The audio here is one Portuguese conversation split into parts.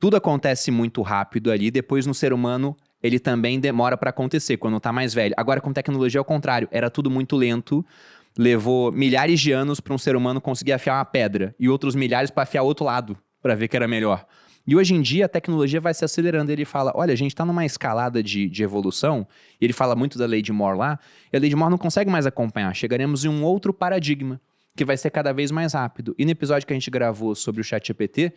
tudo acontece muito rápido ali, depois no ser humano ele também demora para acontecer, quando tá mais velho. Agora com tecnologia é o contrário, era tudo muito lento, levou milhares de anos para um ser humano conseguir afiar uma pedra, e outros milhares para afiar outro lado, para ver que era melhor. E hoje em dia a tecnologia vai se acelerando, ele fala, olha, a gente tá numa escalada de evolução, e ele fala muito da lei de Moore lá, e a lei de Moore não consegue mais acompanhar, chegaremos em um outro paradigma, que vai ser cada vez mais rápido. E no episódio que a gente gravou sobre o ChatGPT,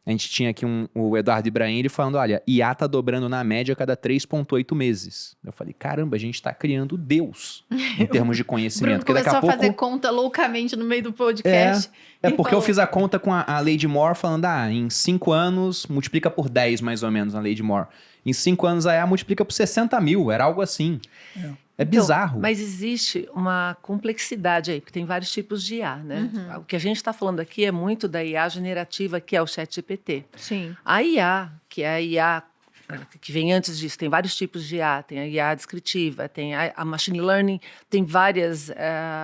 a gente tinha aqui o Eduardo Ibrahim, ele falando, olha, IA tá dobrando na média a cada 3,8 meses. Eu falei, caramba, a gente tá criando Deus em termos de conhecimento. Bruno começou a fazer conta loucamente no meio do podcast. Porque falou... eu fiz a conta com a lei de Moore, falando, em 5 anos, multiplica por 10 mais ou menos a lei de Moore. Em 5 anos a IA multiplica por 60 mil, era algo assim. É bizarro. Mas existe uma complexidade aí, porque tem vários tipos de IA, né? O que a gente está falando aqui é muito da IA generativa, que é o ChatGPT. Sim. A IA, que é a IA que vem antes disso, tem vários tipos de IA. Tem a IA descritiva, tem a machine learning, tem várias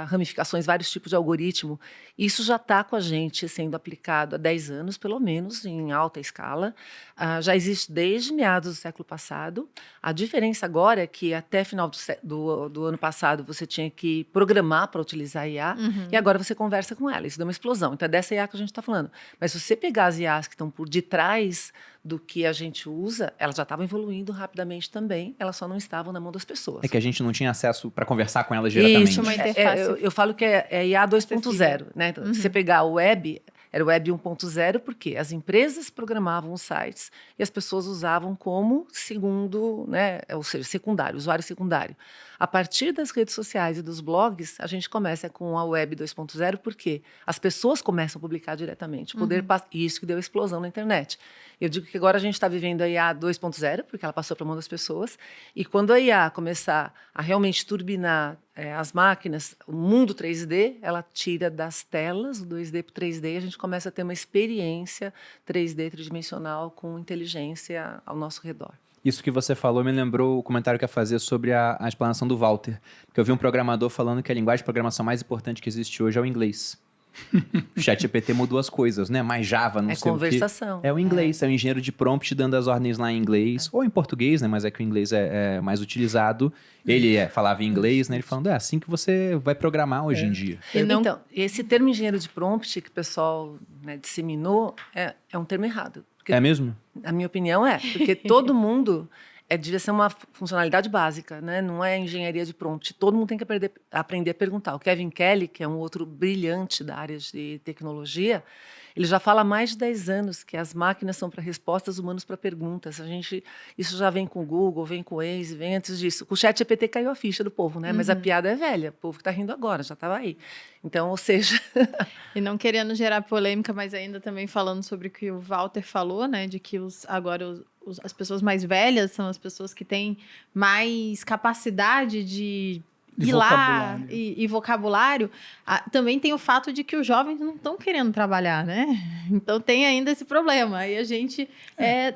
ramificações, vários tipos de algoritmo. Isso já está com a gente sendo aplicado há 10 anos, pelo menos, em alta escala. Já existe desde meados do século passado. A diferença agora é que até final do ano passado você tinha que programar para utilizar a IA, e agora você conversa com ela. Isso deu uma explosão. Então é dessa IA que a gente está falando. Mas se você pegar as IAs que estão por detrás do que a gente usa, elas já estavam evoluindo rapidamente também, elas só não estavam na mão das pessoas. É que a gente não tinha acesso para conversar com elas diretamente. Isso, uma interface. Eu falo que é IA 2.0, né? Então, se você pegar o web, era o web 1.0, porque as empresas programavam os sites e as pessoas usavam como segundo, né? Ou seja, secundário, usuário secundário. A partir das redes sociais e dos blogs, a gente começa com a web 2.0, porque as pessoas começam a publicar diretamente. Isso que deu a explosão na internet. Eu digo que agora a gente está vivendo a IA 2.0, porque ela passou para a mão das pessoas, e quando a IA começar a realmente turbinar as máquinas, o mundo 3D, ela tira das telas o 2D para o 3D, e a gente começa a ter uma experiência 3D tridimensional com inteligência ao nosso redor. Isso que você falou me lembrou o comentário que eu ia fazer sobre a explanação do Walter. Porque eu vi um programador falando que a linguagem de programação mais importante que existe hoje é o inglês. O ChatGPT mudou as coisas, né? Mais Java, não sei o quê. É conversação. É o inglês, é o engenheiro de prompt dando as ordens lá em inglês. Ou em português, né? Mas é que o inglês é mais utilizado. Ele falava em inglês, né? Ele falando, é assim que você vai programar hoje em dia. Então, esse termo engenheiro de prompt que o pessoal, né, disseminou é um termo errado. É mesmo? A minha opinião porque todo mundo devia ser uma funcionalidade básica, né? Não é engenharia de prompt. Todo mundo tem que aprender a perguntar. O Kevin Kelly, que é um outro brilhante da área de tecnologia, ele já fala há mais de 10 anos que as máquinas são para respostas, humanos para perguntas. Isso já vem com o Google, vem com o Waze, vem antes disso. Com o ChatGPT caiu a ficha do povo, né? Mas a piada é velha. O povo que está rindo agora, já estava aí. Então, ou seja... E não querendo gerar polêmica, mas ainda também falando sobre o que o Walter falou, né? De que as pessoas mais velhas são as pessoas que têm mais capacidade de ir lá e vocabulário. Também tem o fato de que os jovens não estão querendo trabalhar, né? Então tem ainda esse problema. Aí a gente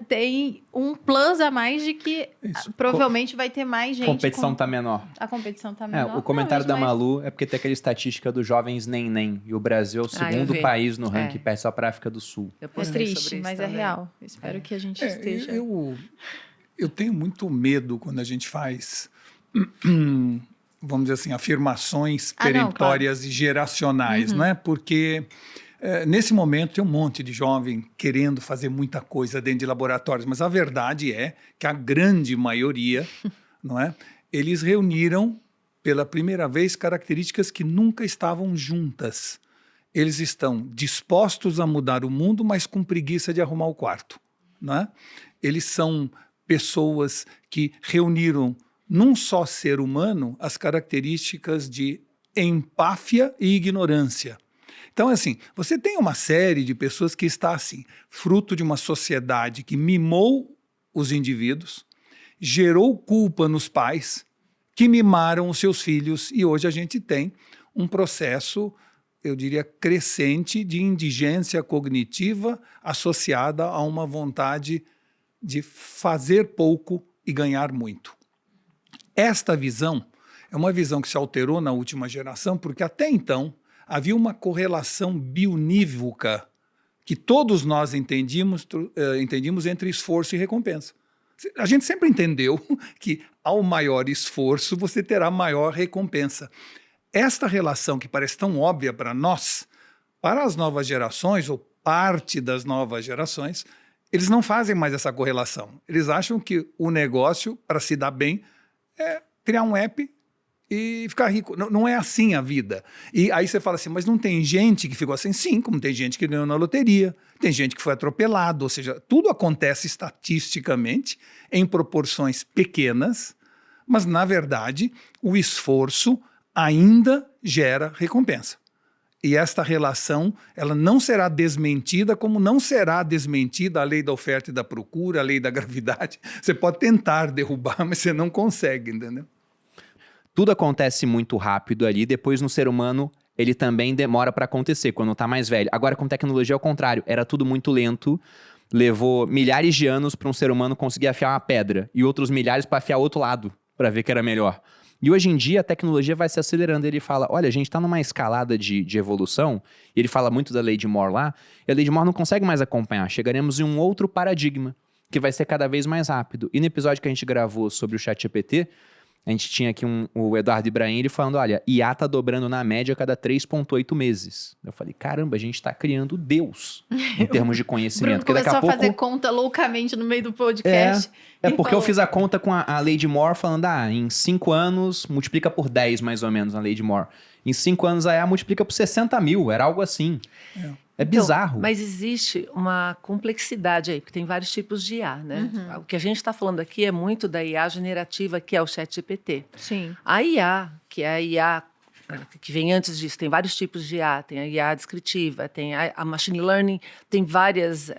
tem um plus a mais de que provavelmente vai ter mais gente. A competição está menor. A competição está menor. O comentário da Malu é porque tem aquela estatística dos jovens nem. E o Brasil é o segundo país no ranking, perde só para a África do Sul. É triste, mas é real. Espero que a gente esteja... Eu tenho muito medo quando a gente faz... vamos dizer assim, afirmações peremptórias e geracionais, não é? Porque nesse momento tem um monte de jovem querendo fazer muita coisa dentro de laboratórios, mas a verdade é que a grande maioria, não é? Eles reuniram pela primeira vez características que nunca estavam juntas. Eles estão dispostos a mudar o mundo, mas com preguiça de arrumar o quarto, não é? Eles são pessoas que reuniram num só ser humano as características de empáfia e ignorância. Então, assim, você tem uma série de pessoas que está assim, fruto de uma sociedade que mimou os indivíduos, gerou culpa nos pais, que mimaram os seus filhos, e hoje a gente tem um processo, eu diria, crescente de indigência cognitiva associada a uma vontade de fazer pouco e ganhar muito. Esta visão é uma visão que se alterou na última geração, porque até então havia uma correlação bionívoca que todos nós entendimos entre esforço e recompensa. A gente sempre entendeu que ao maior esforço você terá maior recompensa. Esta relação que parece tão óbvia para nós, para as novas gerações ou parte das novas gerações, eles não fazem mais essa correlação. Eles acham que o negócio, para se dar bem, é criar um app e ficar rico. Não é assim a vida. E aí você fala assim, mas não tem gente que ficou assim? Sim, como tem gente que ganhou na loteria, tem gente que foi atropelado, ou seja, tudo acontece estatisticamente em proporções pequenas, mas, na verdade, o esforço ainda gera recompensa. E esta relação, ela não será desmentida, como não será desmentida a lei da oferta e da procura, a lei da gravidade. Você pode tentar derrubar, mas você não consegue, entendeu? Tudo acontece muito rápido ali, depois no ser humano ele também demora para acontecer, quando tá mais velho. Agora com tecnologia é o contrário, era tudo muito lento, levou milhares de anos para um ser humano conseguir afiar uma pedra, e outros milhares para afiar outro lado, para ver que era melhor. E hoje em dia a tecnologia vai se acelerando, ele fala, olha, a gente está numa escalada de evolução, e ele fala muito da lei de Moore lá, e a lei de Moore não consegue mais acompanhar, chegaremos em um outro paradigma, que vai ser cada vez mais rápido. E no episódio que a gente gravou sobre o ChatGPT, a gente tinha aqui o Eduardo Ibrahim, ele falando, olha, IA tá dobrando na média a cada 3,8 meses. Eu falei, caramba, a gente tá criando Deus em termos de conhecimento. Bruno começou a fazer conta loucamente no meio do podcast. Porque eu fiz a conta com a lei de Moore, falando, em 5 anos, multiplica por 10 mais ou menos a lei de Moore. Em 5 anos a IA multiplica por 60 mil, era algo assim. É bizarro. Mas existe uma complexidade aí, porque tem vários tipos de IA, né? O que a gente está falando aqui é muito da IA generativa, que é o ChatGPT. Sim. A IA, que é a IA que vem antes disso, tem vários tipos de IA, tem a IA descritiva, tem a machine learning, tem várias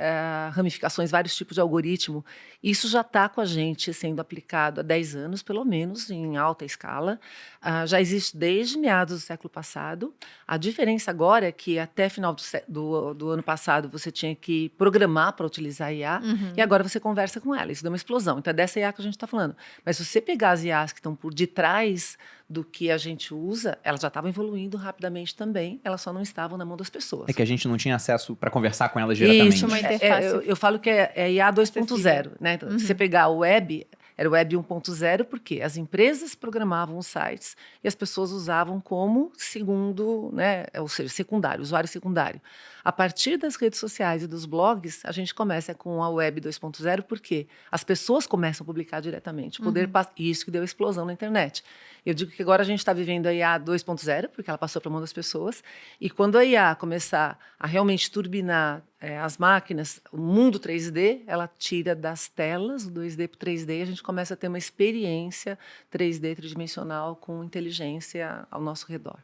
ramificações, vários tipos de algoritmo. Isso já está com a gente sendo aplicado há 10 anos, pelo menos, em alta escala. Já existe desde meados do século passado. A diferença agora é que até final do ano passado você tinha que programar para utilizar a IA, e agora você conversa com ela. Isso deu uma explosão. Então é dessa IA que a gente está falando. Mas se você pegar as IAs que estão por detrás do que a gente usa, elas já estavam evoluindo rapidamente também, elas só não estavam na mão das pessoas. É que a gente não tinha acesso para conversar com elas diretamente. Isso, uma interface. Eu falo que é IA 2.0, né? Então, se você pegar o web, era o web 1.0, porque as empresas programavam os sites e as pessoas usavam como segundo, né? Ou seja, secundário, usuário secundário. A partir das redes sociais e dos blogs, a gente começa com a web 2.0, porque as pessoas começam a publicar diretamente. Isso que deu a explosão na internet. Eu digo que agora a gente está vivendo a IA 2.0, porque ela passou para a mão das pessoas, e quando a IA começar a realmente turbinar as máquinas, o mundo 3D, ela tira das telas o 2D para o 3D, e a gente começa a ter uma experiência 3D tridimensional com inteligência ao nosso redor.